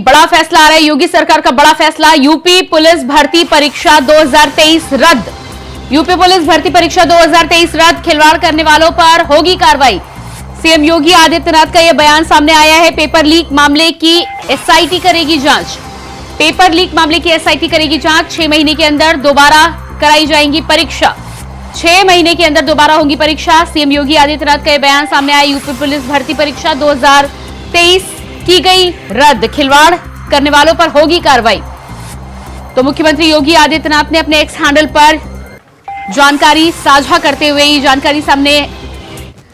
बड़ा फैसला आ रहा है, योगी सरकार का बड़ा फैसला। यूपी पुलिस भर्ती परीक्षा 2023 रद्द। यूपी पुलिस भर्ती परीक्षा 2023 रद्द, खिलवाड़ करने वालों पर होगी कार्रवाई। सीएम योगी आदित्यनाथ का यह बयान सामने आया है। पेपर लीक मामले की एसआईटी करेगी जांच। पेपर लीक मामले की एसआईटी करेगी जांच। 6 महीने के अंदर दोबारा कराई जाएंगी परीक्षा। 6 महीने के अंदर दोबारा होगी परीक्षा। सीएम योगी आदित्यनाथ का यह बयान सामने आया। यूपी पुलिस भर्ती परीक्षा 2023 की गई रद्द, खिलवाड़ करने वालों पर होगी कार्रवाई। तो मुख्यमंत्री योगी आदित्यनाथ ने अपने एक्स हैंडल पर जानकारी साझा करते हुए ये जानकारी सामने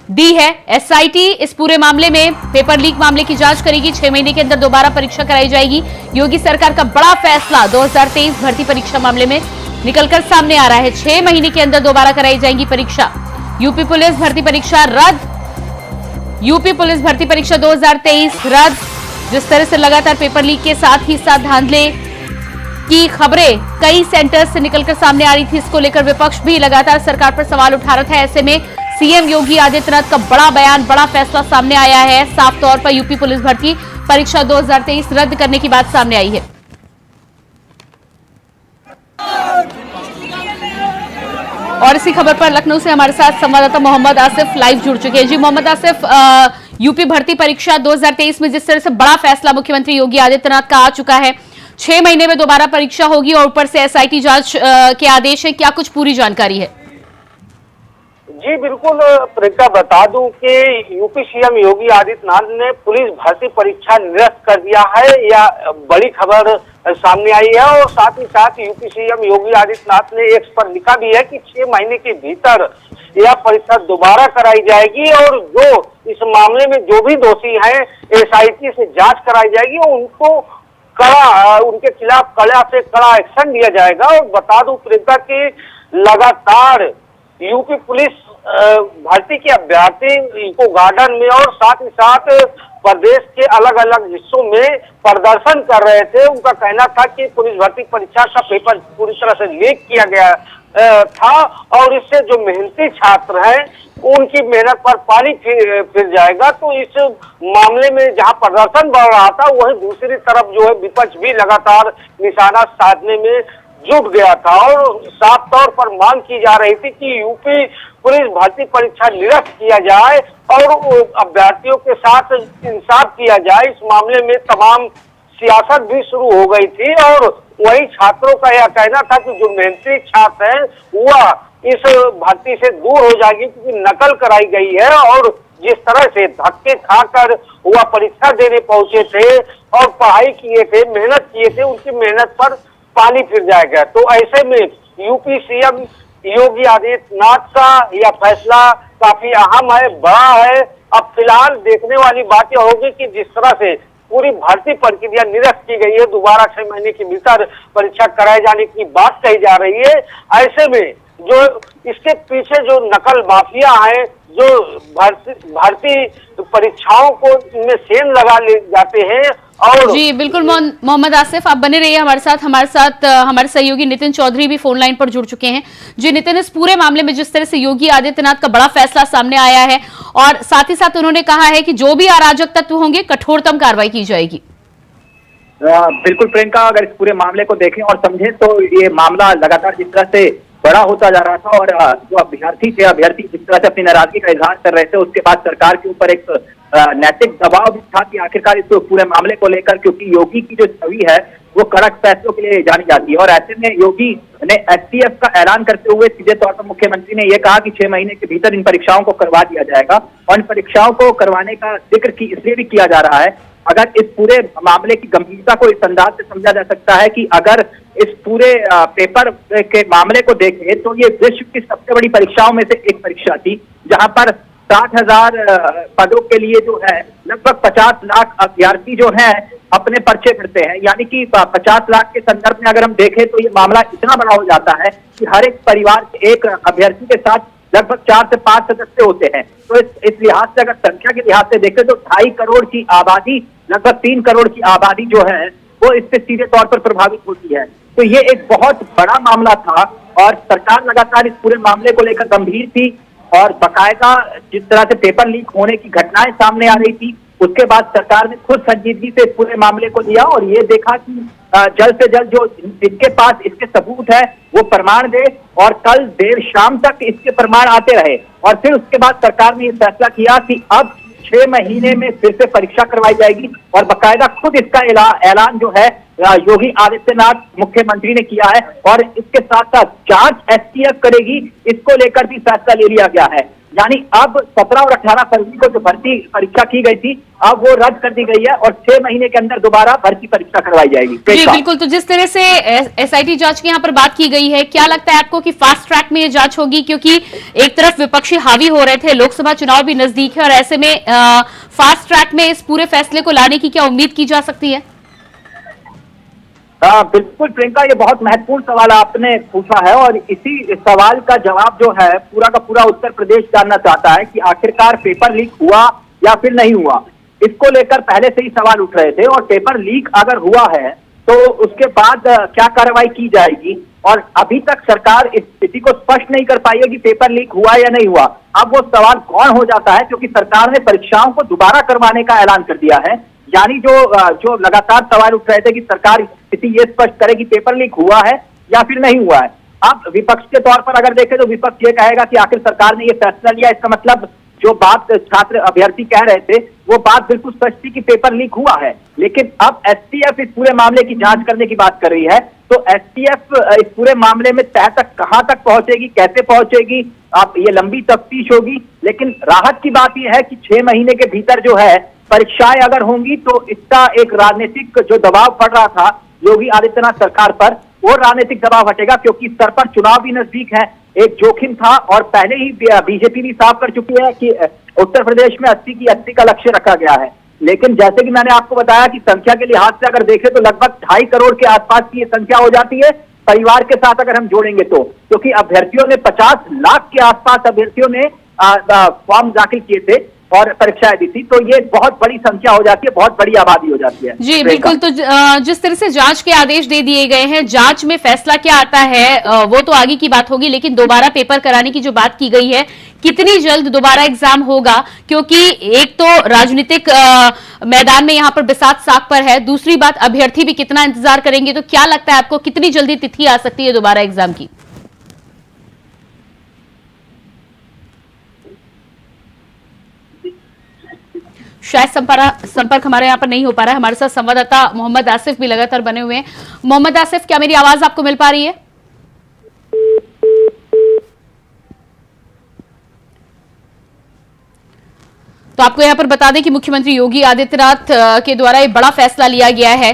दी है। एसआईटी इस पूरे मामले में, पेपर लीक मामले की जांच करेगी। 6 महीने के अंदर दोबारा परीक्षा कराई जाएगी। योगी सरकार का बड़ा फैसला 2023 भर्ती परीक्षा मामले में निकलकर सामने आ रहा है। 6 महीने के अंदर दोबारा कराई जाएगी परीक्षा। यूपी पुलिस भर्ती परीक्षा रद्द। यूपी पुलिस भर्ती परीक्षा 2023 रद्द। जिस तरह से लगातार पेपर लीक के साथ ही साथ धांधले की खबरें कई सेंटर्स से निकलकर सामने आ रही थी, इसको लेकर विपक्ष भी लगातार सरकार पर सवाल उठा रहा था। ऐसे में सीएम योगी आदित्यनाथ का बड़ा बयान, बड़ा फैसला सामने आया है। साफ तौर पर यूपी पुलिस भर्ती परीक्षा 2023 रद्द करने की बात सामने आई है। और इसी खबर पर लखनऊ से हमारे साथ संवाददाता मोहम्मद आसिफ लाइव जुड़ चुके हैं। जी मोहम्मद आसिफ, यूपी भर्ती परीक्षा 2023 में जिस तरह से बड़ा फैसला मुख्यमंत्री योगी आदित्यनाथ का आ चुका है, 6 महीने में दोबारा परीक्षा होगी और ऊपर से एसआईटी जांच के आदेश है, क्या कुछ पूरी जानकारी है? जी बिल्कुल प्रियंका, बता दूं कि यूपी सीएम योगी आदित्यनाथ ने पुलिस भर्ती परीक्षा निरस्त कर दिया है, या बड़ी खबर सामने आई है। और साथ ही साथ यूपी सीएम योगी आदित्यनाथ ने एक्स पर लिखा भी है कि 6 महीने के भीतर यह परीक्षा दोबारा कराई जाएगी और जो इस मामले में जो भी दोषी हैं एसआईटी से जांच कराई जाएगी और उनके खिलाफ कड़ा से कड़ा एक्शन लिया जाएगा। और बता दूं प्रियंका की लगातार यूपी पुलिस भर्ती के अभ्यर्थी इको गार्डन में और साथ ही साथ प्रदेश के अलग अलग हिस्सों में प्रदर्शन कर रहे थे। उनका कहना था कि पुलिस भर्ती परीक्षा का पेपर पूरी तरह से लीक किया गया था और इससे जो मेहनती छात्र हैं उनकी मेहनत पर पानी फिर जाएगा। तो इस मामले में जहां प्रदर्शन बढ़ रहा था, वहीं दूसरी तरफ जो है विपक्ष भी लगातार निशाना साधने में जुट गया था और साफ तौर पर मांग की जा रही थी कि यूपी पुलिस भर्ती परीक्षा निरस्त किया जाए और अभ्यर्थियों के साथ इंसाफ किया जाए। इस मामले में तमाम सियासत भी शुरू हो गई थी और वही छात्रों का यह कहना था कि जो मेहनती छात्र हैं वह इस भर्ती से दूर हो जाएगी, क्योंकि नकल कराई गई है और जिस तरह से धक्के खाकर वह परीक्षा देने पहुंचे थे और पढ़ाई किए थे, मेहनत किए थे, उनकी मेहनत पर पानी फिर जाएगा। तो ऐसे में यूपी सीएम योगी आदित्यनाथ का यह फैसला काफी अहम है, बड़ा है। अब फिलहाल देखने वाली बात यह होगी कि जिस तरह से पूरी भर्ती प्रक्रिया निरस्त की गई है, दोबारा 6 महीने के भीतर परीक्षा कराए जाने की बात कही जा रही है। ऐसे में जो इसके पीछे जो नकल माफिया है, जो भर्ती परीक्षाओं को इनमें सेंध लगा ले जाते हैं। और जी बिल्कुल मोहम्मद आसिफ, आप बने रहिए हमारे साथ हमारे सहयोगी नितिन चौधरी भी फोन लाइन पर जुड़ चुके हैं। जी नितिन, इस पूरे मामले में जिस तरह से योगी आदित्यनाथ का बड़ा फैसला सामने आया है और साथ ही साथ उन्होंने कहा है कि जो भी अराजक तत्व होंगे कठोरतम कार्रवाई की जाएगी। बिल्कुल प्रियंका, अगर इस पूरे मामले को देखें और समझें तो ये मामला लगातार जिस तरह से बड़ा होता जा रहा था और जो अभ्यर्थी जिस तरह से अपनी नाराजगी का इजहार कर रहे थे, उसके बाद सरकार के ऊपर एक नैतिक दबाव भी था कि आखिरकार इस पूरे मामले को लेकर, क्योंकि योगी की जो छवि है वो कड़क फैसलों के लिए जानी जाती है। और ऐसे में योगी ने एसटीएफ का ऐलान करते हुए सीधे तौर पर मुख्यमंत्री ने यह कहा कि 6 महीने के भीतर इन परीक्षाओं को करवा दिया जाएगा। और इन परीक्षाओं को करवाने का जिक्र इसलिए भी किया जा रहा है, अगर इस पूरे मामले की गंभीरता को इस अंदाज से समझा जा सकता है कि अगर इस पूरे पेपर के मामले को देखें तो ये विश्व की सबसे बड़ी परीक्षाओं में से एक परीक्षा थी, जहां पर 60,000 पदों के लिए जो है लगभग 50 लाख अभ्यर्थी जो हैं अपने पर्चे भरते हैं। यानी कि 50 लाख के संदर्भ में अगर हम देखें तो ये मामला इतना बड़ा हो जाता है कि हर एक परिवार के एक अभ्यर्थी के साथ लगभग 4 से 5 सदस्य होते हैं। तो इस लिहाज से, अगर संख्या के लिहाज से देखें तो 2.5 करोड़ की आबादी, लगभग 3 करोड़ की आबादी जो है वो इससे सीधे तौर पर प्रभावित होती है। तो ये एक बहुत बड़ा मामला था और सरकार लगातार इस पूरे मामले को लेकर गंभीर थी और बकायदा जिस तरह से पेपर लीक होने की घटनाएं सामने आ रही थी उसके बाद सरकार ने खुद संजीदगी से इस पूरे मामले को लिया और ये देखा कि जल्द से जल्द जो जिनके पास इसके सबूत है वो प्रमाण दे, और कल देर शाम तक इसके प्रमाण आते रहे। और फिर उसके बाद सरकार ने ये फैसला किया कि अब 6 महीने में फिर से परीक्षा करवाई जाएगी, और बाकायदा खुद इसका ऐलान जो है योगी आदित्यनाथ मुख्यमंत्री ने किया है। और इसके साथ साथ जांच एसटीएफ करेगी, इसको लेकर भी फैसला ले लिया गया है। यानी अब 17 और 18 फरवरी को जो भर्ती परीक्षा की गई थी अब वो रद्द कर दी गई है और 6 महीने के अंदर दोबारा भर्ती परीक्षा करवाई जाएगी। जी बिल्कुल। तो जिस तरह से एसआईटी जांच की यहाँ पर बात की गई है, क्या लगता है आपको कि फास्ट ट्रैक में ये जांच होगी? क्योंकि एक तरफ विपक्षी हावी हो रहे थे, लोकसभा चुनाव भी नजदीक है, और ऐसे में फास्ट ट्रैक में इस पूरे फैसले को लाने की क्या उम्मीद की जा सकती है? बिल्कुल प्रियंका, ये बहुत महत्वपूर्ण सवाल आपने पूछा है और इसी सवाल का जवाब जो है पूरा का पूरा उत्तर प्रदेश जानना चाहता है कि आखिरकार पेपर लीक हुआ या फिर नहीं हुआ। इसको लेकर पहले से ही सवाल उठ रहे थे, और पेपर लीक अगर हुआ है तो उसके बाद क्या कार्रवाई की जाएगी, और अभी तक सरकार इस स्थिति को स्पष्ट नहीं कर पाई है कि पेपर लीक हुआ या नहीं हुआ। अब वो सवाल कौन हो जाता है, क्योंकि सरकार ने परीक्षाओं को दोबारा करवाने का ऐलान कर दिया है। यानी जो लगातार सवाल उठ रहे थे कि सरकार स्थिति ये स्पष्ट करे कि पेपर लीक हुआ है या फिर नहीं हुआ है। अब विपक्ष के तौर पर अगर देखें तो विपक्ष ये कहेगा कि आखिर सरकार ने ये फैसला लिया, इसका मतलब जो बात छात्र अभ्यर्थी कह रहे थे वो बात बिल्कुल सच थी कि पेपर लीक हुआ है। लेकिन अब एसटीएफ इस पूरे मामले की जांच करने की बात कर रही है, तो एसटीएफ इस पूरे मामले में तह तक कहां तक पहुंचेगी, कैसे पहुंचेगी, अब ये लंबी तफ्तीश होगी। लेकिन राहत की बात यह है कि 6 महीने के भीतर जो है परीक्षाएं अगर होंगी तो इसका एक राजनीतिक जो दबाव पड़ रहा था योगी आदित्यनाथ सरकार पर, वो राजनीतिक दबाव हटेगा, क्योंकि इस स्तर पर चुनाव भी नजदीक है। एक जोखिम था और पहले ही बीजेपी भी साफ कर चुकी है कि उत्तर प्रदेश में 80 की 80 का लक्ष्य रखा गया है। लेकिन जैसे कि मैंने आपको बताया कि संख्या के लिहाज से अगर देखें तो लगभग 2.5 करोड़ के आसपास की ये संख्या हो जाती है परिवार के साथ अगर हम जोड़ेंगे तो, क्योंकि अभ्यर्थियों ने 50 लाख के आसपास अभ्यर्थियों ने फॉर्म दाखिल किए थे और परीक्षाएं दी थी, तो ये बहुत बड़ी संख्या हो जाती है, बहुत बड़ी आबादी हो जाती है। जी बिल्कुल। तो जिस तरह से जांच के आदेश दे दिए गए हैं, जांच में फैसला क्या आता है वो तो आगे की बात होगी, लेकिन दोबारा पेपर कराने की जो बात की गई है, कितनी जल्द दोबारा एग्जाम होगा? क्योंकि एक तो राजनीतिक मैदान में यहाँ पर बिसात साग पर है, दूसरी बात अभ्यर्थी भी कितना इंतजार करेंगे। तो क्या लगता है आपको कितनी जल्दी तिथि आ सकती है दोबारा एग्जाम की? शायद संपर्क हमारे यहाँ पर नहीं हो पा रहा है। हमारे साथ संवाददाता मोहम्मद आसिफ भी लगातार बने हुए हैं। मोहम्मद आसिफ, क्या मेरी आवाज आपको मिल पा रही है? तो आपको यहाँ पर बता दें कि मुख्यमंत्री योगी आदित्यनाथ के द्वारा एक बड़ा फैसला लिया गया है।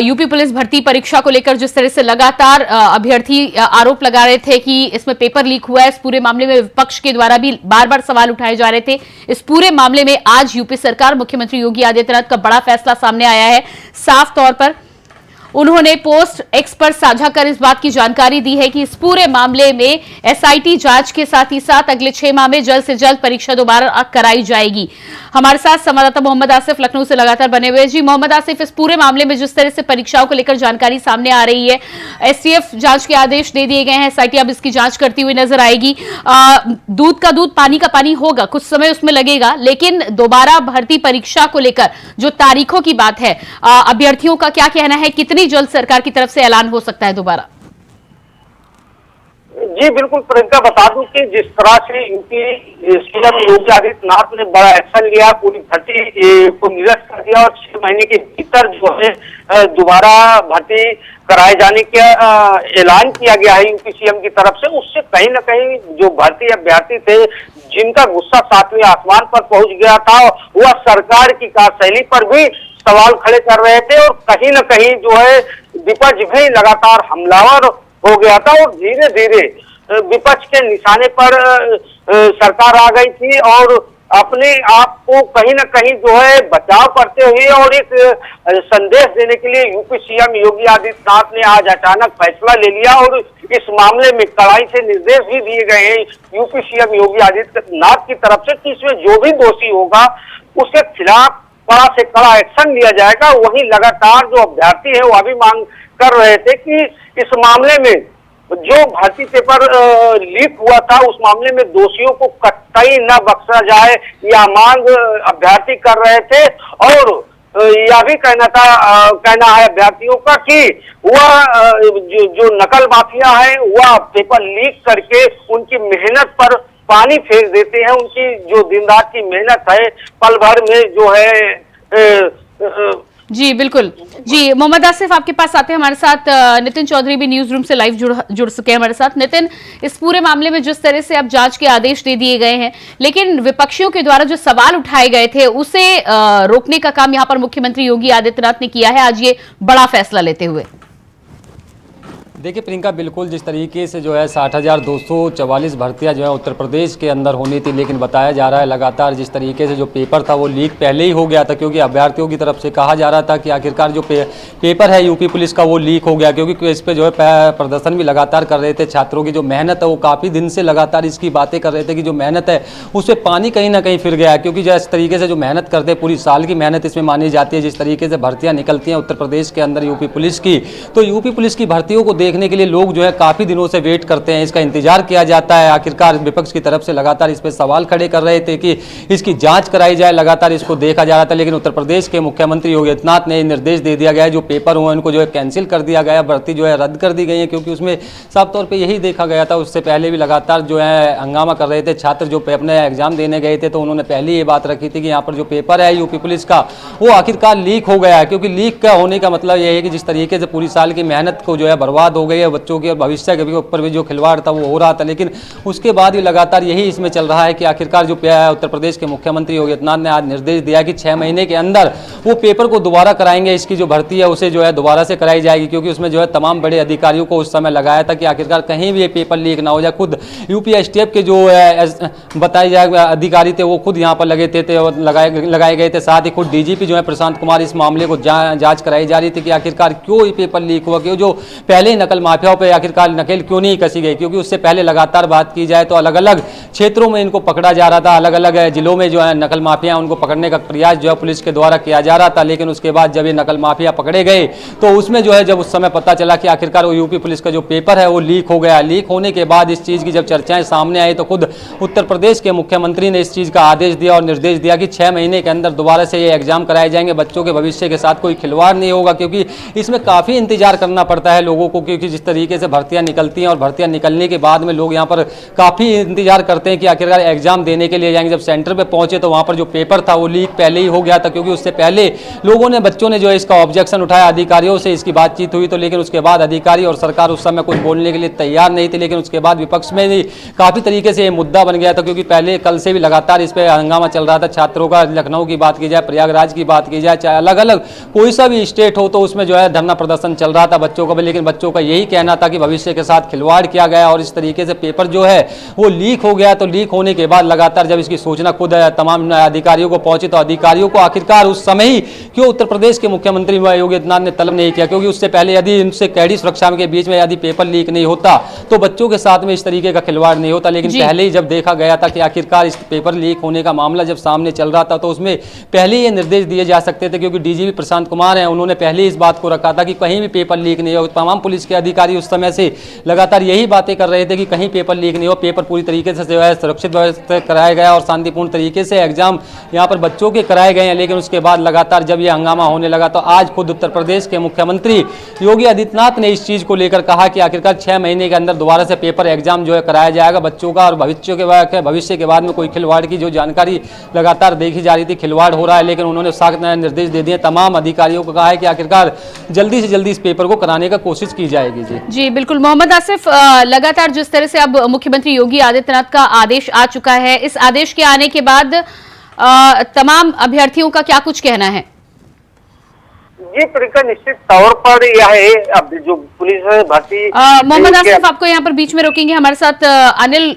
यूपी पुलिस भर्ती परीक्षा को लेकर जिस तरह से लगातार अभ्यर्थी आरोप लगा रहे थे कि इसमें पेपर लीक हुआ है, इस पूरे मामले में विपक्ष के द्वारा भी बार बार सवाल उठाए जा रहे थे। इस पूरे मामले में आज यूपी सरकार, मुख्यमंत्री योगी आदित्यनाथ का बड़ा फैसला सामने आया है। साफ तौर पर उन्होंने पोस्ट एक्स पर साझा कर इस बात की जानकारी दी है कि इस पूरे मामले में एसआईटी जांच के साथ ही साथ अगले 6 माह में जल्द से जल्द परीक्षा दोबारा कराई जाएगी। हमारे साथ संवाददाता मोहम्मद आसिफ लखनऊ से लगातार बने हुए। जी मोहम्मद आसिफ, इस पूरे मामले में जिस तरह से परीक्षाओं को लेकर जानकारी सामने आ रही है, एसटीएफ जांच के आदेश दे दिए गए हैं, एसआईटी अब इसकी जांच करती हुई नजर आएगी। दूध का दूध पानी का पानी होगा, कुछ समय उसमें लगेगा, लेकिन दोबारा भर्ती परीक्षा को लेकर जो तारीखों की बात है, अभ्यर्थियों का क्या कहना है, कितनी जल्द सरकार की तरफ से ऐलान हो सकता है दोबारा? जी बिल्कुल प्रियंका, बता दूं कि जिस तरह से यूपी सीएम योगी आदित्यनाथ ने बड़ा एक्शन लिया, पूरी भर्ती को निरस्त कर दिया और 6 महीने के भीतर जो है दोबारा भर्ती कराए जाने का ऐलान किया गया है यूपी सीएम की तरफ से, उससे कहीं न कहीं जो भर्ती अभ्यर्थी थे जिनका गुस्सा 7वें आसमान पर पहुंच गया था, वह सरकार की कार्यशैली पर भी सवाल खड़े कर रहे थे और कहीं न कहीं जो है विपक्ष भी लगातार हमलावर हो गया था और धीरे धीरे विपक्ष के निशाने पर सरकार आ गई थी और अपने आप को कहीं न कहीं जो है बचाव करते हुए और एक संदेश देने के लिए यूपी सीएम योगी आदित्यनाथ ने आज अचानक फैसला ले लिया और इस मामले में कड़ाई से निर्देश भी दिए गए हैं यूपी सीएम योगी आदित्यनाथ की तरफ से कि इसमें जो भी दोषी होगा उसके खिलाफ कड़ा से कड़ा एक्शन लिया जाएगा। वहीं लगातार जो अभ्यर्थी है वह भी मांग कर रहे थे कि इस मामले में जो भर्ती पेपर लीक हुआ था उस मामले में दोषियों को कतई न बख्शा जाए, यह मांग अभ्यर्थी कर रहे थे। और यह भी कहना है अभ्यर्थियों का कि वह जो नकल माफिया है वह पेपर लीक करके उनकी मेहनत पर पानी फेंक देते हैं। उनकी जो दिन रात की मेहनत है पल भर में जो है जी बिल्कुल। जी मोहम्मद आसिफ, आपके पास आते हैं हमारे साथ नितिन चौधरी भी न्यूज रूम से लाइव जुड़ चुके हैं हमारे साथ। नितिन, इस पूरे मामले में जिस तरह से अब जांच के आदेश दे दिए गए हैं, लेकिन विपक्षियों के द्वारा जो सवाल उठाए गए थे उसे रोकने का काम यहां पर मुख्यमंत्री योगी आदित्यनाथ ने किया है आज ये बड़ा फैसला लेते हुए। देखिए प्रियंका, बिल्कुल जिस तरीके से जो है 60,244 भर्तियां जो है उत्तर प्रदेश के अंदर होनी थी, लेकिन बताया जा रहा है लगातार जिस तरीके से जो पेपर था वो लीक पहले ही हो गया था, क्योंकि अभ्यर्थियों की तरफ से कहा जा रहा था कि आखिरकार जो पेपर है यूपी पुलिस का वो लीक हो गया, क्योंकि इस पर जो है प्रदर्शन भी लगातार कर रहे थे। छात्रों की जो मेहनत है वो काफ़ी दिन से लगातार इसकी बातें कर रहे थे कि जो मेहनत है उस पर पानी कहीं ना कहीं फिर गया है, क्योंकि जिस तरीके से जो मेहनत करते हैं पूरी साल की मेहनत इसमें मानी जाती है। जिस तरीके से भर्तियाँ निकलती हैं उत्तर प्रदेश के अंदर यूपी पुलिस की, तो यूपी पुलिस की भर्तियों को देखने के लिए लोग जो है काफ़ी दिनों से वेट करते हैं, इसका इंतजार किया जाता है। आखिरकार विपक्ष की तरफ से लगातार इस पर सवाल खड़े कर रहे थे कि इसकी जांच कराई जाए, लगातार इसको देखा जा रहा था। लेकिन उत्तर प्रदेश के मुख्यमंत्री योगी आदित्यनाथ ने निर्देश दे दिया गया है, जो पेपर हुए उनको जो है कैंसिल कर दिया गया, भर्ती जो है रद्द कर दी गई है, क्योंकि उसमें साफ तौर पर यही देखा गया था। उससे पहले भी लगातार जो है हंगामा कर रहे थे छात्र, जो अपने एग्जाम देने गए थे, तो उन्होंने पहले ये बात रखी थी कि यहाँ पर जो पेपर है यूपी पुलिस का वो आखिरकार लीक हो गया है, क्योंकि लीक का होने का मतलब ये है कि जिस तरीके से पूरी साल की मेहनत को जो है बर्बाद हो गई है, बच्चों के भविष्य के ऊपर भी जो खिलवाड़ था वो हो रहा था। लेकिन उसके बाद भी लगातार यही इसमें चल रहा है कि आखिरकार जो उत्तर प्रदेश के मुख्यमंत्री योगी आदित्यनाथ ने आज निर्देश दिया कि 6 महीने के अंदर वो पेपर को दोबारा कराएंगे, इसकी जो भर्ती है उसे जो है दोबारा से कराई जाएगी, क्योंकि उसमें जो है तमाम बड़े अधिकारियों को उस समय लगाया था कि आखिरकार कहीं भी ये पेपर लीक ना हो जाए। खुद यूपी एसटीएफ के जो बताए जाए अधिकारी थे वो खुद यहाँ पर लगे थे और लगाए गए थे। साथ ही खुद डीजीपी जो है प्रशांत कुमार इस मामले को जांच कराई जा रही थी कि आखिरकार क्यों ये पेपर लीक हुआ, क्यों जो पहले ही नकल माफियाओं पर आखिरकार नकेल क्यों नहीं कसी गई, क्योंकि उससे पहले लगातार बात की जाए तो अलग अलग क्षेत्रों में इनको पकड़ा जा रहा था, अलग अलग जिलों में जो है नकल माफिया उनको पकड़ने का प्रयास जो है पुलिस के द्वारा किया जा रहा था। लेकिन उसके बाद जब ये नकल माफिया पकड़े गए तो उसमें जो है जब उस समय पता चला कि आखिरकार वो यूपी पुलिस का जो पेपर है वो लीक हो गया। लीक होने के बाद इस चीज़ की जब चर्चाएं सामने आई तो खुद उत्तर प्रदेश के मुख्यमंत्री ने इस चीज़ का आदेश दिया और निर्देश दिया कि 6 महीने के अंदर दोबारा से ये एग्जाम कराए जाएंगे, बच्चों के भविष्य के साथ कोई खिलवाड़ नहीं होगा, क्योंकि इसमें काफ़ी इंतजार करना पड़ता है लोगों को, क्योंकि जिस तरीके से भर्तियाँ निकलती हैं और भर्तियाँ निकलने के बाद में लोग यहाँ पर काफ़ी इंतजार करते हैं कि आखिरकार एग्जाम देने के लिए जाएंगे। जब सेंटर पे पहुंचे तो वहाँ पर जो पेपर था वो लीक पहले ही हो गया था, क्योंकि उससे पहले लोगों ने बच्चों ने जो है इसका ऑब्जेक्शन उठाया, अधिकारियों से इसकी बातचीत हुई, तो लेकिन उसके बाद अधिकारी और सरकार उस समय कुछ बोलने के लिए तैयार नहीं थी। लेकिन उसके बाद विपक्ष में भी काफ़ी तरीके से ये मुद्दा बन गया था, क्योंकि पहले कल से भी लगातार इस पर हंगामा चल रहा था छात्रों का। लखनऊ की बात की जाए, प्रयागराज की बात की जाए, चाहे अलग अलग कोई सा भी स्टेट हो तो उसमें जो है धरना प्रदर्शन चल रहा था बच्चों का भी। लेकिन बच्चों का यही कहना था कि भविष्य के साथ खिलवाड़ किया गया और इस तरीके से पेपर जो है वो लीक हो गया। तो लीक होने के बाद लगातार जब इसकी सूचना खुद तमाम अधिकारियों को पहुंची तो अधिकारियों को आखिरकार उस समय ही क्यों उत्तर प्रदेश के मुख्यमंत्री योगी आदित्यनाथ ने तलब नहीं किया, क्योंकि उससे पहले यदि उनसे कैडी सुरक्षा के बीच में यदि पेपर लीक नहीं होता तो बच्चों के साथ में इस तरीके का खिलवाड़ नहीं होता। लेकिन पहले ही जब देखा गया था कि आखिरकार इस पेपर लीक होने का मामला जब सामने चल रहा था तो उसमें पहले ही ये निर्देश दिए जा सकते थे, क्योंकि डीजीपी प्रशांत कुमार हैं उन्होंने पहले इस बात को रखा था कि कहीं भी पेपर लीक नहीं हो। तमाम पुलिस के अधिकारी उस समय से लगातार यही बातें कर रहे थे कि कहीं पेपर लीक नहीं हो, पेपर पूरी तरीके से जो है सुरक्षित व्यवस्था कराया गया और शांतिपूर्ण तरीके से एग्जाम यहाँ पर बच्चों के कराए गए हैं। लेकिन उसके बाद लगातार जब ये हंगामा होने लगा तो आज खुद उत्तर प्रदेश के मुख्यमंत्री योगी आदित्यनाथ ने इस चीज़ को लेकर कहा कि आखिरकार 6 महीने के अंदर दोबारा से पेपर एग्जाम जो है कराया जाएगा बच्चों का, और भविष्य के बाद में कोई खिलवाड़ की जो जानकारी लगातार देखी जा रही थी खिलवाड़ हो रहा है। लेकिन उन्होंने सख्त निर्देश दे दिए, तमाम अधिकारियों को कहा है कि आखिरकार जल्दी से जल्दी इस पेपर को कराने का कोशिश की जाएगी। जी बिल्कुल। मोहम्मद आसिफ, लगातार जिस तरह से अब मुख्यमंत्री योगी आदित्यनाथ का आदेश आ चुका है, इस आदेश के आने के बाद तमाम अभ्यर्थियों का क्या कुछ कहना है? जी प्रियंका, निश्चित तौर पर यह है अब जो पुलिस भर्ती मोहम्मद आसिफ, आपको यहाँ पर बीच में रोकेंगे। हमारे साथ अनिल,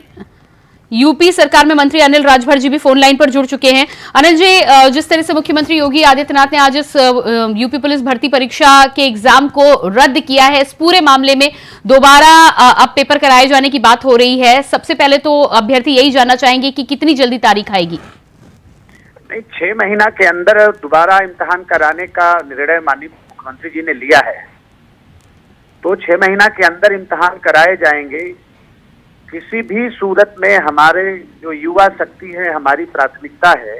यूपी सरकार में मंत्री अनिल राजभर जी भी फोन लाइन पर जुड़ चुके हैं। अनिल जी, जिस तरह से मुख्यमंत्री योगी आदित्यनाथ ने आज इस यूपी पुलिस भर्ती परीक्षा के एग्जाम को रद्द किया है, इस पूरे मामले में दोबारा अब पेपर कराए जाने की बात हो रही है। सबसे पहले तो अभ्यर्थी यही जानना चाहेंगे कि कितनी जल्दी तारीख आएगी? नहीं, 6 महीना के अंदर दोबारा इम्तिहान कराने का निर्णय माननीय मुख्यमंत्री जी ने लिया है। तो 6 महीना के अंदर इम्तिहान कराए जाएंगे। किसी भी सूरत में हमारे जो युवा शक्ति है हमारी प्राथमिकता है,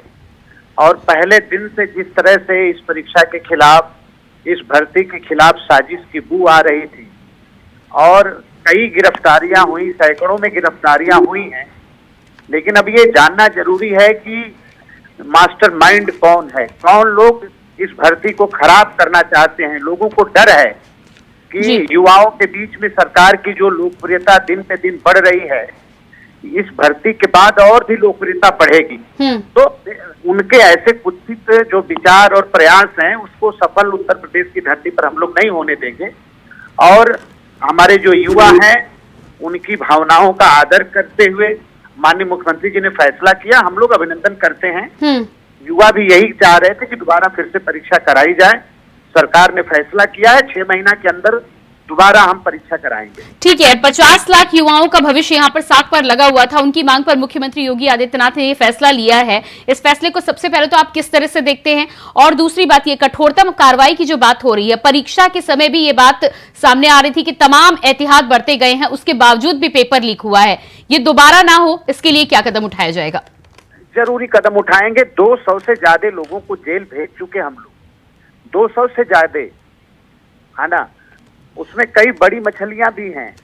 और पहले दिन से जिस तरह से इस परीक्षा के खिलाफ, इस भर्ती के खिलाफ साजिश की बू आ रही थी और कई गिरफ्तारियां हुई, सैकड़ों में गिरफ्तारियां हुई हैं, लेकिन अब ये जानना जरूरी है कि मास्टरमाइंड कौन है, कौन लोग इस भर्ती को खराब करना चाहते हैं। लोगों को डर है कि युवाओं के बीच में सरकार की जो लोकप्रियता दिन पे दिन बढ़ रही है, इस भर्ती के बाद और भी लोकप्रियता बढ़ेगी। तो उनके ऐसे कुत्सित जो विचार और प्रयास हैं उसको सफल उत्तर प्रदेश की धरती पर हम लोग नहीं होने देंगे, और हमारे जो युवा हैं उनकी भावनाओं का आदर करते हुए माननीय मुख्यमंत्री जी ने फैसला किया, हम लोग अभिनंदन करते हैं। युवा भी यही चाह रहे थे कि दोबारा फिर से परीक्षा कराई जाए। सरकार ने फैसला किया है 6 महीना के अंदर दोबारा हम परीक्षा कराएंगे। ठीक है, 50 लाख युवाओं का भविष्य यहाँ पर साख पर लगा हुआ था। उनकी मांग पर मुख्यमंत्री योगी आदित्यनाथ ने ये फैसला लिया है। इस फैसले को सबसे पहले तो आप किस तरह से देखते हैं, और दूसरी बात ये कठोरतम कार्रवाई की जो बात हो रही है, परीक्षा के समय भी ये बात सामने आ रही थी कि तमाम एहतियात बरते गए हैं, उसके बावजूद भी पेपर लीक हुआ है, ये दोबारा ना हो इसके लिए क्या कदम उठाया जाएगा? जरूरी कदम उठाएंगे। 200 से ज्यादा लोगों को जेल भेज चुके हम लोग, 200 से ज्यादा, है ना। उसमें कई बड़ी मछलियां भी हैं,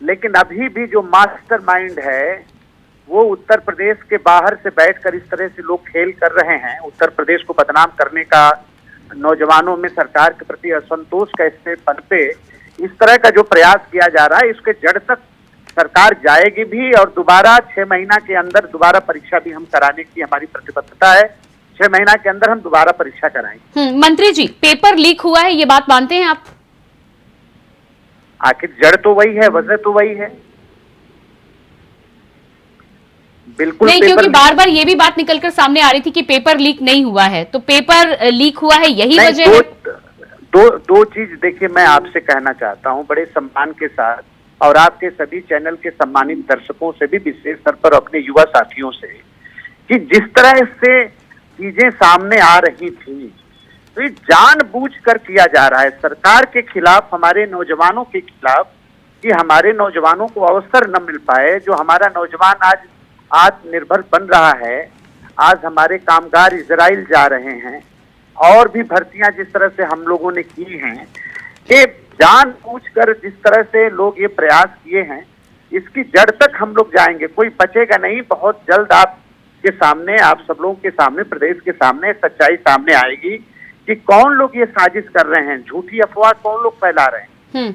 लेकिन अभी भी जो मास्टरमाइंड है वो उत्तर प्रदेश के बाहर से बैठकर इस तरह से लोग खेल कर रहे हैं। उत्तर प्रदेश को बदनाम करने का, नौजवानों में सरकार के प्रति असंतोष कैसे पनपे, इस तरह का जो प्रयास किया जा रहा है, इसके जड़ तक सरकार जाएगी भी, और दोबारा 6 महीना के अंदर दोबारा परीक्षा भी हम कराने की हमारी प्रतिबद्धता है। 6 महीना के अंदर हम दोबारा परीक्षा कराएंगे। मंत्री जी, पेपर लीक हुआ है, ये बात मानते हैं आप? आखिर जड़ तो वही है, वजह तो वही है। बिल्कुल नहीं, क्योंकि बार बार ये भी बात निकलकर सामने आ रही थी कि पेपर लीक नहीं हुआ है, तो पेपर लीक हुआ है यही वजह है? दो चीज देखिए, मैं आपसे कहना चाहता हूं बड़े सम्मान के साथ, और आपके सभी चैनल के सम्मानित दर्शकों से भी विशेष स्तर पर, अपने युवा साथियों से, कि जिस तरह से चीजें सामने आ रही थी, तो ये जानबूझकर किया जा रहा है सरकार के खिलाफ, हमारे नौजवानों के खिलाफ, कि हमारे नौजवानों को अवसर न मिल पाए। जो हमारा नौजवान आज आत्मनिर्भर बन रहा है, आज हमारे कामगार इजराइल जा रहे हैं, और भी भर्तियां जिस तरह से हम लोगों ने की हैं, ये जानबूझकर जिस तरह से लोग ये प्रयास किए हैं, इसकी जड़ तक हम लोग जाएंगे, कोई बचेगा नहीं। बहुत जल्द आपके सामने, आप सब लोगों के सामने, प्रदेश के सामने सच्चाई सामने आएगी कि कौन लोग ये साजिश कर रहे हैं, झूठी अफवाह कौन लोग फैला रहे हैं।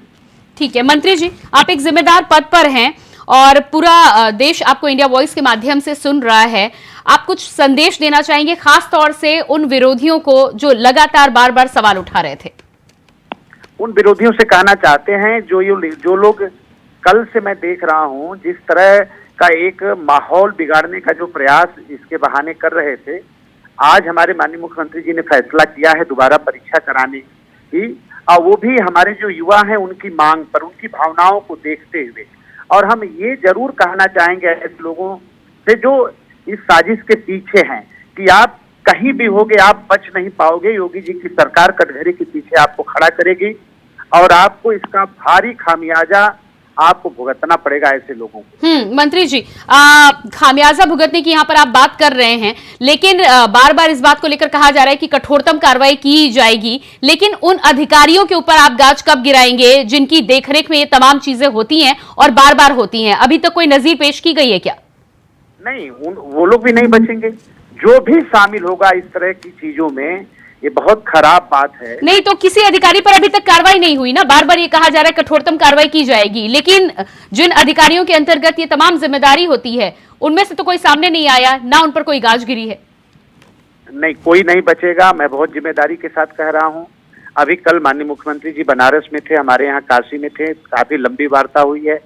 ठीक है मंत्री जी, आप एक जिम्मेदार पद पर हैं और पूरा देश आपको इंडिया वॉइस के माध्यम से सुन रहा है। आप कुछ संदेश देना चाहेंगे खास तौर से उन विरोधियों को जो लगातार बार बार सवाल उठा रहे थे? उन विरोधियों से कहना चाहते हैं, जो लोग कल से मैं देख रहा हूं जिस तरह का एक माहौल बिगाड़ने का जो प्रयास इसके बहाने कर रहे थे, आज हमारे माननीय मुख्यमंत्री जी ने फैसला किया है दोबारा परीक्षा कराने की, और वो भी हमारे जो युवा हैं उनकी मांग पर, उनकी भावनाओं को देखते हुए। और हम ये जरूर कहना चाहेंगे ऐसे लोगों से जो इस साजिश के पीछे हैं, कि आप कहीं भी होगे आप बच नहीं पाओगे। योगी जी की सरकार कटघरे के पीछे आपको खड़ा करेगी, और आपको इसका भारी खामियाजा आपको भुगतना पड़ेगा ऐसे लोगों को। मंत्री जी, खामियाजा भुगतने की यहाँ पर आप बात कर रहे हैं, लेकिन बार बार इस बात को लेकर कहा जा रहा है कि कठोरतम कार्रवाई की जाएगी, लेकिन उन अधिकारियों के ऊपर आप गाज कब गिराएंगे जिनकी देखरेख में ये तमाम चीजें होती हैं और बार बार होती हैं? अभी तक कोई नजीर पेश की गई है क्या? नहीं, वो लोग भी नहीं बचेंगे। जो भी शामिल होगा इस तरह की चीजों में, ये बहुत खराब बात है। नहीं तो किसी अधिकारी पर अभी तक कार्रवाई नहीं हुई ना, बार बार ये कहा जा रहा है कठोरतम कार्रवाई की जाएगी, लेकिन जिन अधिकारियों के अंतर्गत ये तमाम जिम्मेदारी होती है उनमें से तो कोई सामने नहीं आया, ना उन पर कोई गाज गिरी है। नहीं, कोई नहीं बचेगा, मैं बहुत जिम्मेदारी के साथ कह रहा हूँ। अभी कल माननीय मुख्यमंत्री जी बनारस में थे, हमारे यहाँ काशी में थे, काफी लंबी वार्ता हुई है।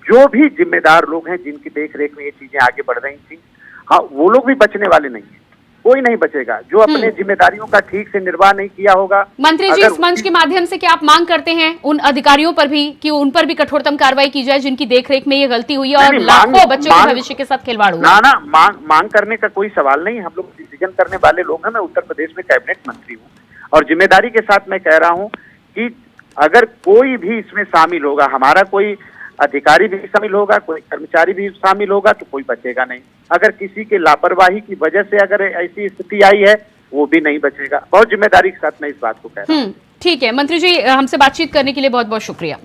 जो भी जिम्मेदार लोग हैं जिनकी देख रेख में ये चीजें आगे बढ़ रही थी, हाँ, वो लोग भी बचने वाले नहीं है, कोई नहीं बचेगा जो अपने जिम्मेदारियों का ठीक से निर्वाह नहीं किया होगा। मंत्री जी, इस मंच के माध्यम से क्या आप मांग करते हैं उन अधिकारियों पर भी कि उन पर भी कठोरतम कार्रवाई की जाए जिनकी देखरेख में ये गलती हुई है और लाखों बच्चों के भविष्य के साथ खिलवाड़ हुआ? ना, मांग करने का कोई सवाल नहीं। हम लोग डिसीजन करने वाले लोग हैं। मैं उत्तर प्रदेश में कैबिनेट मंत्री हूँ और जिम्मेदारी के साथ मैं कह रहा हूँ कि अगर कोई भी इसमें शामिल होगा, हमारा कोई अधिकारी भी शामिल होगा, कोई कर्मचारी भी शामिल होगा, तो कोई बचेगा नहीं। अगर किसी के लापरवाही की वजह से अगर ऐसी स्थिति आई है, वो भी नहीं बचेगा। बहुत जिम्मेदारी के साथ मैं इस बात को कह रहा हूँ। ठीक है मंत्री जी, हमसे बातचीत करने के लिए बहुत बहुत शुक्रिया।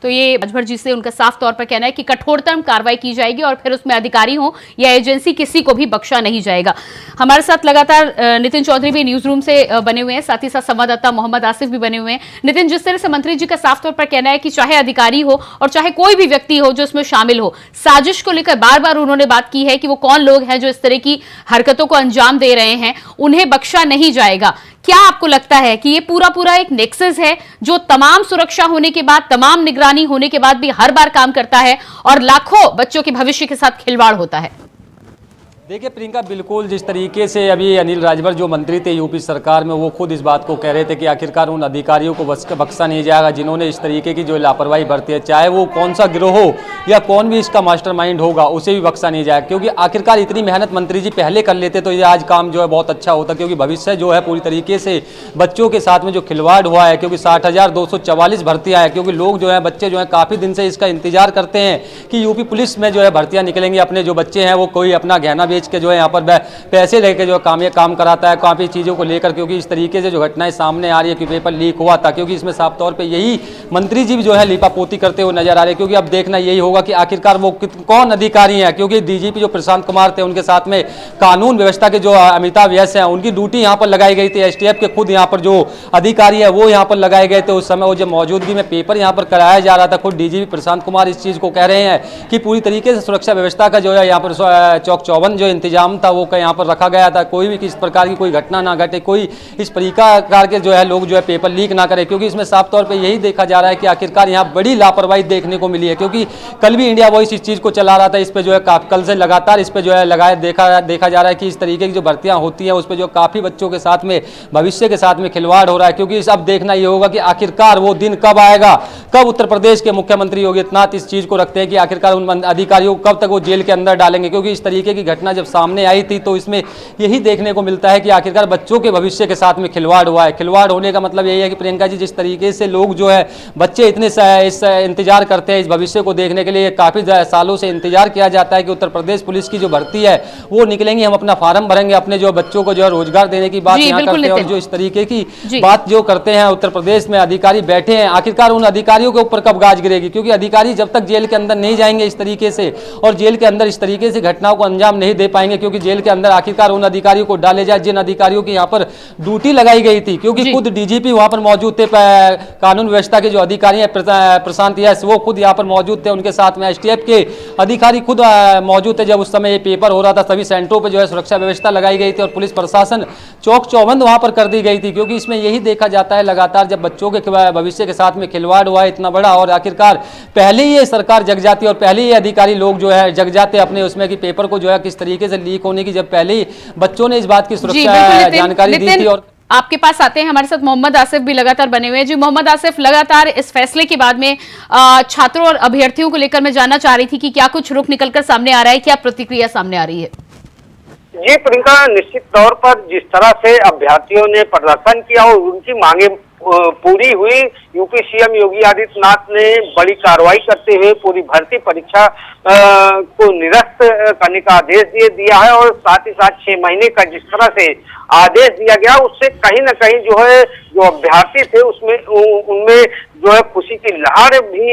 तो ये राजभर जी से उनका साफ तौर पर कहना है कि कठोरतम कार्रवाई की जाएगी और फिर उसमें अधिकारी हो या एजेंसी, किसी को भी बख्शा नहीं जाएगा। हमारे साथ लगातार नितिन चौधरी भी न्यूज रूम से बने हुए हैं, साथ ही साथ संवाददाता मोहम्मद आसिफ भी बने हुए हैं। नितिन, जिस तरह से मंत्री जी का साफ तौर पर कहना है कि चाहे अधिकारी हो और चाहे कोई भी व्यक्ति हो जो इसमें शामिल हो, साजिश को लेकर बार बार उन्होंने बात की है कि वो कौन लोग हैं जो इस तरह की हरकतों को अंजाम दे रहे हैं, उन्हें बख्शा नहीं जाएगा। क्या आपको लगता है कि ये पूरा एक नेक्सस है जो तमाम सुरक्षा होने के बाद, तमाम निगरानी होने के बाद भी हर बार काम करता है और लाखों बच्चों के भविष्य के साथ खिलवाड़ होता है? देखिए प्रियंका, बिल्कुल जिस तरीके से अभी अनिल राजभर जो मंत्री थे यूपी सरकार में, वो खुद इस बात को कह रहे थे कि आखिरकार उन अधिकारियों को बख्शा नहीं जाएगा जिन्होंने इस तरीके की जो लापरवाही बरती है, चाहे वो कौन सा गिरोह हो या कौन भी इसका मास्टरमाइंड होगा, उसे भी बख्शा नहीं जाएगा। क्योंकि आखिरकार इतनी मेहनत मंत्री जी पहले कर लेते तो ये आज काम जो है बहुत अच्छा होता, क्योंकि भविष्य जो है पूरी तरीके से बच्चों के साथ में जो खिलवाड़ हुआ है, क्योंकि 60,244 भर्तियाँ हैं, क्योंकि लोग जो है बच्चे जो है काफ़ी दिन से इसका इंतजार करते हैं कि यूपी पुलिस में जो है भर्तियाँ निकलेंगी। अपने जो बच्चे हैं वो कोई अपना गहना बेच के जो है यहाँ पर पैसे लेके जो काम कराता है काफ़ी चीज़ों को लेकर, क्योंकि इस तरीके से जो घटनाएं सामने आ रही है कि पेपर लीक हुआ था, क्योंकि इसमें साफ तौर पे यही मंत्री जी भी जो है लीपापोती करते हुए नजर आ रहे हैं। क्योंकि अब देखना यही होगा कि आखिरकार वो कौन अधिकारी हैं, क्योंकि डीजीपी जो प्रशांत कुमार थे, उनके साथ में कानून व्यवस्था के जो अमिताभ यस हैं, उनकी ड्यूटी यहाँ पर लगाई गई थी। एसटीएफ के खुद यहाँ पर जो अधिकारी है वो यहाँ पर लगाए गए थे। उस समय वो जब मौजूदगी में पेपर यहाँ पर कराया जा रहा था, खुद डीजीपी प्रशांत कुमार इस चीज़ को कह रहे हैं कि पूरी तरीके से सुरक्षा व्यवस्था का जो है यहाँ पर चौक चौबंद जो इंतजाम था वो यहाँ पर रखा गया था। कोई भी किस प्रकार की कोई घटना ना घटे, कोई इस प्रकार के जो है लोग जो है पेपर लीक ना करे, क्योंकि इसमें साफ तौर पे यही देखा जा रहा है कि आखिरकार यहाँ बड़ी लापरवाही देखने को मिली है। क्योंकि कल भी इंडिया वॉइस इस चीज़ को चला रहा था, इस पे जो है कल से लगातार इस पे जो है देखा जा रहा है कि इस तरीके की जो भर्तियाँ होती हैं उस पर जो काफ़ी बच्चों के साथ में, भविष्य के साथ में खिलवाड़ हो रहा है। क्योंकि अब देखना ये होगा कि आखिरकार वो दिन कब आएगा, कब उत्तर प्रदेश के मुख्यमंत्री योगी आदित्यनाथ इस चीज़ को रखते हैं कि आखिरकार उन अधिकारियों को कब तक वो जेल के अंदर डालेंगे। क्योंकि इस तरीके की घटना जब सामने आई थी तो इसमें यही देखने को मिलता है कि आखिरकार बच्चों के भविष्य के साथ में खिलवाड़ हुआ है। खिलवाड़ होने का मतलब यही है कि प्रियंका जी, जिस तरीके से लोग जो है बच्चे इतने इस इंतजार करते हैं इस भविष्य को देखने के लिए, काफ़ी सालों से इंतजार किया जाता है कि उत्तर प्रदेश पुलिस की जो भर्ती है वो निकलेंगी, हम अपना फार्म भरेंगे, अपने जो बच्चों को जो है रोजगार देने की बात यहाँ करते हैं। और जो इस तरीके की बात जो करते हैं उत्तर प्रदेश में अधिकारी बैठे हैं, आखिरकार उन अधिकारियों के ऊपर कब गाज गिरेगी? क्योंकि अधिकारी जब तक जेल के अंदर नहीं जाएंगे इस तरीके से और जेल के अंदर इस तरीके से घटनाओं को अंजाम नहीं दे पाएंगे, क्योंकि जेल के अंदर आखिरकार उन अधिकारियों को डाले जाए जिन अधिकारियों की यहाँ पर ड्यूटी लगाई गई थी। क्योंकि खुद डीजीपी वहां पर मौजूद थे, कानून व्यवस्था के जो अधिकारी हैं प्रशांत यस, वो खुद यहाँ पर मौजूद थे, उनके साथ में एसटीएफ के अधिकारी खुद मौजूद थे जब उस समय ये पेपर हो रहा था। सभी सेंटरों पर जो है सुरक्षा व्यवस्था लगाई गई थी और पुलिस प्रशासन चौक चौबंद वहां पर कर दी गई थी। क्योंकि इसमें यही देखा जाता है लगातार जब बच्चों के भविष्य के साथ में खिलवाड़ हुआ है इतना बड़ा, और आखिरकार पहले ही ये सरकार जग जाती और पहले ही अधिकारी लोग जो है जग जाते अपने उसमें कि पेपर को जो है किस तरीके से लीक होने की, जब पहले ही बच्चों ने इस बात की सुरक्षा जानकारी दी थी। और आपके पास आते हैं, हमारे साथ मोहम्मद आसिफ भी लगातार बने हुए हैं। जी मोहम्मद आसिफ, लगातार इस फैसले के बाद में छात्रों और अभ्यर्थियों को लेकर मैं जानना चाह रही थी कि क्या कुछ रुख निकलकर सामने आ रहा है, क्या प्रतिक्रिया सामने आ रही है? जी प्रियंका, निश्चित तौर पर जिस तरह से अभ्यर्थियों ने प्रदर्शन किया और उनकी मांगे पूरी हुई, यूपी सीएम योगी आदित्यनाथ ने बड़ी कार्रवाई करते हुए पूरी भर्ती परीक्षा को निरस्त करने का आदेश दिया है। और साथ ही साथ 6 महीने का जिस तरह से आदेश दिया गया उससे कहीं न कहीं जो है जो अभ्यर्थी थे उसमें उनमें जो है खुशी की लहर भी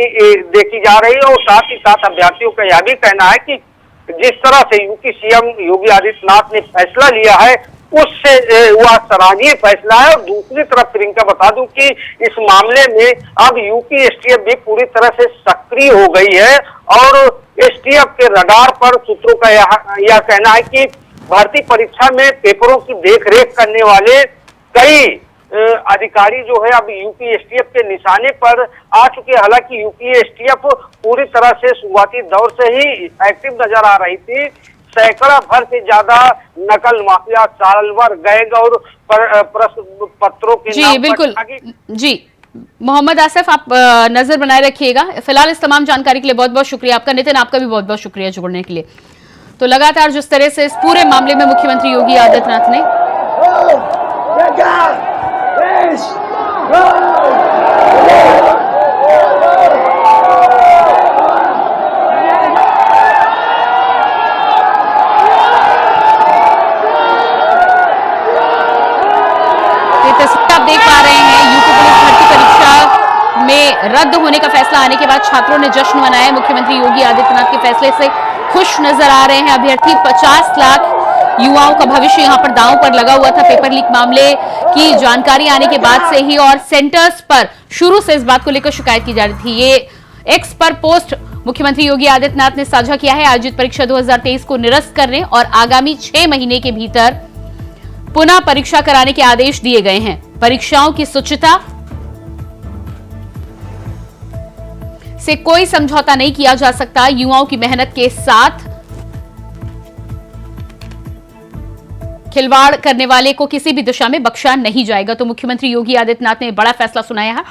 देखी जा रही है। और साथ ही साथ अभ्यर्थियों का यह भी कहना है कि जिस तरह से यूपी सीएम योगी आदित्यनाथ ने फैसला लिया है उससे वह सराहनीय फैसला है। और दूसरी तरफ प्रियंका बता दूं कि इस मामले में अब यूपी एसटीएफ भी पूरी तरह से सक्रिय हो गई है और एसटीएफ के रडार पर सूत्रों का यह कहना है कि भर्ती परीक्षा में पेपरों की देखरेख करने वाले कई अधिकारी जो है अब यूपी एसटीएफ के निशाने पर आ चुके हैं। हालांकि यूपी एसटीएफ पूरी तरह से शुरुआती दौर से ही एक्टिव नजर आ रही थी। सैकड़ा भर से ज्यादा नकल माफिया, सालवर गैंग और प्रश्न पत्रों के जी बिल्कुल जी मोहम्मद आसिफ, आप नजर बनाए रखिएगा। फिलहाल इस तमाम जानकारी के लिए बहुत बहुत शुक्रिया आपका। नितिन, आपका भी बहुत बहुत शुक्रिया जुड़ने के लिए। तो लगातार जिस तरह से इस पूरे मामले में मुख्यमंत्री योगी आदित्यनाथ ने रद्द होने का फैसला आने के बाद छात्रों ने जश्न मनाया। मुख्यमंत्री योगी आदित्यनाथ के फैसले से खुश नजर आ रहे हैं अभ्यर्थी। 50 लाख युवाओं का भविष्य यहां पर दांव पर लगा हुआ था। पेपर लीक मामले की जानकारी आने के बाद से ही और सेंटर्स पर शुरू से इस बात को लेकर शिकायत की जा रही थी। ये एक्स पर पोस्ट मुख्यमंत्री योगी आदित्यनाथ ने साझा किया है। आयोजित परीक्षा 2023 को निरस्त करने और आगामी 6 महीने के भीतर पुनः परीक्षा कराने के आदेश दिए गए हैं। परीक्षाओं की शुचिता से कोई समझौता नहीं किया जा सकता। युवाओं की मेहनत के साथ खिलवाड़ करने वाले को किसी भी दिशा में बख्शा नहीं जाएगा। तो मुख्यमंत्री योगी आदित्यनाथ ने बड़ा फैसला सुनाया है